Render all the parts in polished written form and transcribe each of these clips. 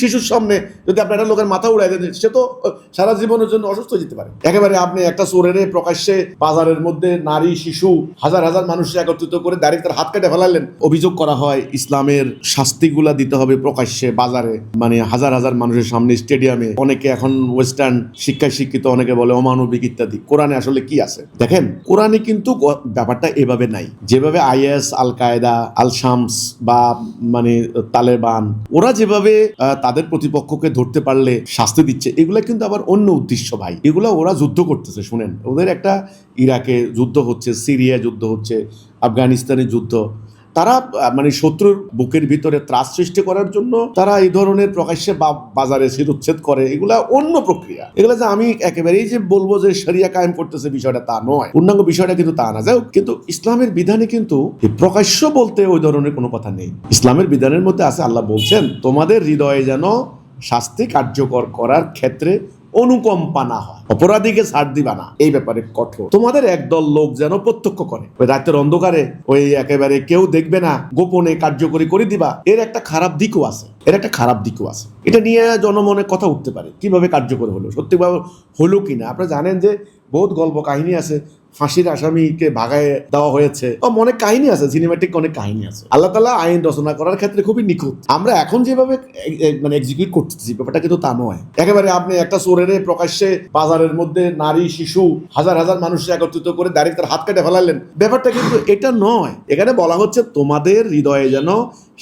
শিশুর সামনে যদি আপনি একটা লোকের মাথা উড়াই দেন, সে তো সারা জীবনের জন্য অসুস্থ যেতে পারে। একেবারে আপনি একটা চোরের প্রকাশ্যে বাজারের মধ্যে নারী শিশু হাজার হাজার মানুষ একত্রিত করে ডাইরেক্ট তার হাত কেটে ফেলালেন। অভিযোগ করা হয় ইসলামের শাস্তিগুলা দিতে হবে প্রকাশ্যে বাজারে, মানে হাজার হাজার মানুষের সামনে স্টেডিয়ামে। অনেকে এখন ওয়েস্টার্ন শিক্ষায় শিক্ষিত, অনেকে বলে অমানবিক ইত্যাদি। কোরআনে আসলে কি আছে দেখেন, কোরআনে কিন্তু ব্যাপারটা এভাবে নাই। যেভাবে আইএস, আল কায়দা, আল শামস বা মানে তালেবান ওরা যেভাবে তাদের প্রতিপক্ষকে ধরতে পারলে শাস্তি দিচ্ছে, এগুলা কিন্তু আবার অন্য উদ্দেশ্য ভাই। এগুলা ওরা যুদ্ধ করতেছে, শুনেন, ওদের একটা ইরাকে যুদ্ধ হচ্ছে, সিরিয়া যুদ্ধ হচ্ছে, আফগানিস্তানে যুদ্ধ। তারা মানে শত্রুর বুকের ভিতরে ত্রাস সৃষ্টি করার জন্য তারা এই ধরনের প্রকাশ্যে বাজারে শিরোচ্ছেদ করে। এগুলা অন্য প্রক্রিয়া। এগুলা যে আমি একেবারেই যে বলবো যে শরিয়া কায়েম করতেছে বিষয়টা তা নয়, পূর্ণাঙ্গ বিষয়টা কিন্তু তা না। যাই হোক, কিন্তু ইসলামের বিধানে কিন্তু প্রকাশ্য বলতে ওই ধরনের কোনো কথা নেই। ইসলামের বিধানের মধ্যে আছে, আল্লাহ বলছেন তোমাদের হৃদয়ে যেন শাস্তি কার্যকর করার ক্ষেত্রে অনুকম্পা না হয়, অপরাধীকে ছাড় দিবা না, এই ব্যাপারে কঠোর। তোমাদের একদল লোক যেন প্রত্যক্ষ করে, ওই রাতের অন্ধকারে ওই একেবারে কেউ দেখবে না, গোপনে কার্যকরী করে দিবা। এর একটা খারাপ দিকও আছে, এটা নিয়ে জনমনে কথা উঠতে পারে, কিভাবে কার্যকর হলো, সত্যিভাবে হলো কিনা। আপনারা জানেন যে বহুত গল্প কাহিনী আছে, ফাঁসির আসামিকে ভাগায় দেওয়া হয়েছে, অনেক কাহিনী আছে, সিনেমাটিক অনেক কাহিনী আছে। আল্লাহ তাআলা আইন রচনা করার ক্ষেত্রে খুবই নিখুঁত। আমরা এখন যেভাবে মানে এক্সিকিউট করতেছি ব্যাপারটা কিন্তু তা নয়। একেবারে আপনি একটা চোরের প্রকাশ্যে বাজারের মধ্যে নারী শিশু হাজার হাজার মানুষ একত্রিত করে ডাইরেক্ট তার হাত কেটে ফেলালেন, ব্যাপারটা কিন্তু এটা নয়। এখানে বলা হচ্ছে তোমাদের হৃদয়ে যেন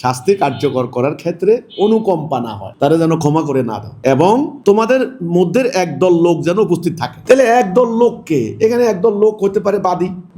শাস্তি কার্যকর করার ক্ষেত্রে অনুকম্পা না হয়, তারা যেন ক্ষমা করে না দাও, এবং তোমাদের মধ্যে একদল লোক যেন উপস্থিত থাকে। তাহলে একদল লোককে, এখানে একদল লোক হতে পারে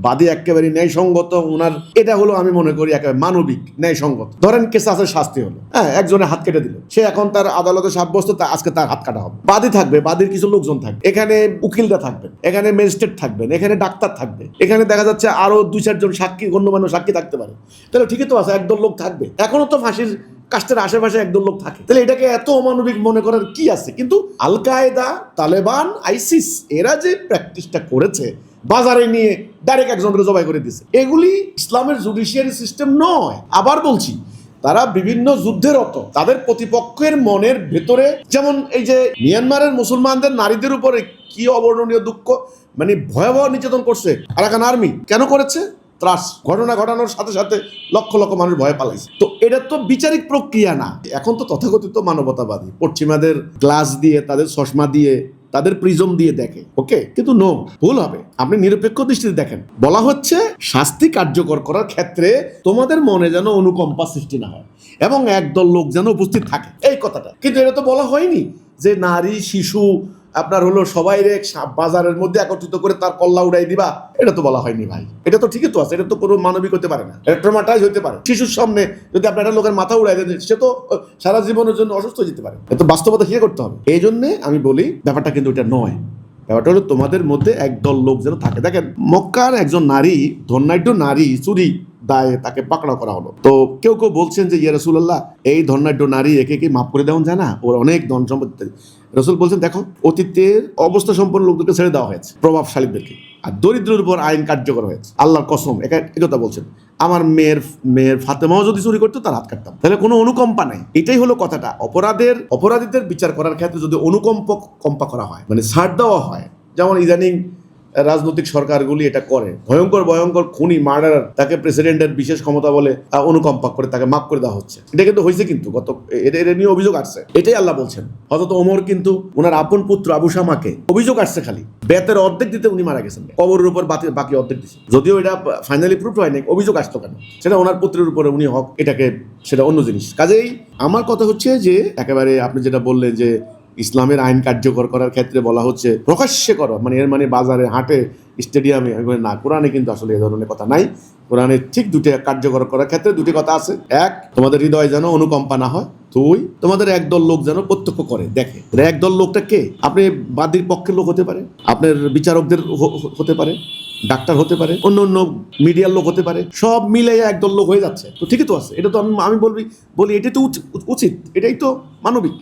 বাদী একেবারে ন্যায়সঙ্গত, ওনার এটা হলো আমি মনে করি একেবারে মানবিক ন্যায়সঙ্গত। ধরেন কেসাসের শাস্তি হলো, হ্যাঁ, একজনের হাত কেটে দিল, সে এখন তার আদালতে সাব্যস্ত আজকে তার হাত কাটা হবে। বাদী থাকবে, বাদীর কিছু লোকজন থাকবে, এখানে উকিলরা থাকবেন, এখানে ম্যাজিস্ট্রেট থাকবেন, এখানে ডাক্তার থাকবে, এখানে দেখা যাচ্ছে আরো 2-4 জন সাক্ষী, গণ্যমান্য সাক্ষী থাকতে পারে। তাহলে ঠিকই তো আছে, একদল লোক থাকবে। এখনো তো ফাঁসির কাস্টের আশেপাশে একদল লোক থাকে, তাহলে এটাকে এত অমানবিক মনে করার কি আছে? কিন্তু আল কায়দা, তালেবান, আইসিস এরা যে প্র্যাকটিসটা করেছে, বাজারে নিয়ে ডাইরেক্ট একজনকে জবাই করে দিয়েছে, এগুলি ইসলামের জুডিশিয়ারি সিস্টেম নয়। আবার বলছি, তারা বিভিন্ন যুদ্ধে রত, তাদের প্রতিপক্ষের মনের ভেতরে, যেমন এই যে মিয়ানমারের মুসলমানদের নারীদের উপরে কি অবর্ণনীয় দুঃখ, মানে ভয়াবহ নির্যাতন করছে আরাকান আর্মি। কেন করেছে? ত্রাস ঘটনা ঘটানোর সাথে সাথে লক্ষ লক্ষ মানুষ ভয় পালাইছে। তো এটা তো বিচারিক প্রক্রিয়া না। এখন তো তথাকথিত মানবতাবাদী পশ্চিমাদের গ্লাস দিয়ে, তাদের চশমা দিয়ে, তাদের প্রিজম দিয়ে দেখে, ওকে, কিন্তু নো, ভুল হবে। আপনি নিরপেক্ষ দৃষ্টিতে দেখেন। বলা হচ্ছে শাস্তি কার্যকর করার ক্ষেত্রে তোমাদের মনে যেন অনুকম্পা সৃষ্টি না হয় এবং একদল লোক যেন উপস্থিত থাকে, এই কথাটা। কিন্তু এটা তো বলা হয়নি যে নারী শিশু আপনার হলো সবাই বাজারের মধ্যে একত্রিত করে তার কল্লা উড়াই দিবা, এটা তো বলা হয়নি ভাই। এটা তো ঠিকই তো আছে, এটা তো কোনো মানবিক হতে পারে না, এটা ট্রমাটাইজ হতে পারে। শিশুর সামনে যদি আপনি একটা লোকের মাথা উড়াই দেন, সে তো সারা জীবনের জন্য অসুস্থ যেতে পারে। এটা বাস্তবতা স্বীকার করতে হবে। এই জন্যে আমি বলি ব্যাপারটা কিন্তু এটা নয়। ব্যাপারটা হলো তোমাদের মধ্যে একদল লোক যেন থাকে। দেখেন, মক্কার একজন নারী, ধর্নাঢ্য নারী, চুরি দায়ে তাকে পাকড়াও করা হলো। তো কেউ কেউ বলছেন যে ইয়া রাসূলুল্লাহ, এই ধর্নাঢ্য নারী একে কি মাফ করে দেওয়া যায় না? ওর অনেক ধন সম্পত্তি। রাসূল বলছেন, দেখো, অতীতের অবস্থা সম্পন্ন লোকদেরকে ছেড়ে দেওয়া হয়েছে, প্রভাবশালীদেরকে, আর দরিদ্রের উপর আইন কার্যকর হয়েছে। আল্লাহর কসম, একথা বলছেন, আমার মেয়ের ফাতেমাও যদি চুরি করতো তার হাত কাটতাম। তাহলে কোনো অনুকম্পা নাই, এটাই হলো কথাটা। অপরাধীদের বিচার করার ক্ষেত্রে যদি অনুকম্পা করা হয়, মানে ছাড় দেওয়া হয়, যেমন ইদানিং রাজনৈতিক সরকারগুলি এটা করে, ভয়ঙ্কর খুনি মার্ডারার, তাকে প্রেসিডেন্টের বিশেষ ক্ষমতা বলে অনুকম্পা করে তাকে মাফ করে দেওয়া হচ্ছে। এটা কিন্তু হয়েছে, কিন্তু এটা নিয়ে অভিযোগ আসছে। এটাই আল্লাহ বলছেন। হযরত ওমর কিন্তু ওনার আপন পুত্র আবু শামাকে অভিযোগ আসছে, খালি বেতের অর্ধেক দিতে উনি মারা গেছেন, কবরের উপর বাকি অর্ধেক দিচ্ছে। যদিও এটা ফাইনালি প্রুফ হয়নি, অভিযোগ আসতো কেন? সেটা ওনার পুত্রের উপরে উনি হক, এটাকে সেটা অন্য জিনিস। কাজেই আমার কথা হচ্ছে যে, একেবারে আপনি যেটা বললেন যে ইসলামের আইন কার্যকর করার ক্ষেত্রে বলা হচ্ছে প্রকাশ্যে করো, মানে এর মানে বাজারে, হাটে, স্টেডিয়ামে না। কোরআনে কিন্তু আসলে এই ধরনের কথা নাই। কোরআনে ঠিক দুটি কার্যকর করার ক্ষেত্রে দুটি কথা আছে। এক, তোমাদের হৃদয় যেন অনুকম্পা না হয়। দুই, তোমাদের একদল লোক যেন প্রত্যক্ষ করে দেখে। একদল লোকটা কে? আপনি বাদীর পক্ষের লোক হতে পারে, আপনার বিচারকদের হতে পারে, ডাক্তার হতে পারে, অন্য মিডিয়ার লোক হতে পারে, সব মিলে একদল লোক হয়ে যাচ্ছে। তো ঠিকই তো আছে, এটা তো আমি বলি এটাই তো উচিত, এটাই তো মানবিক।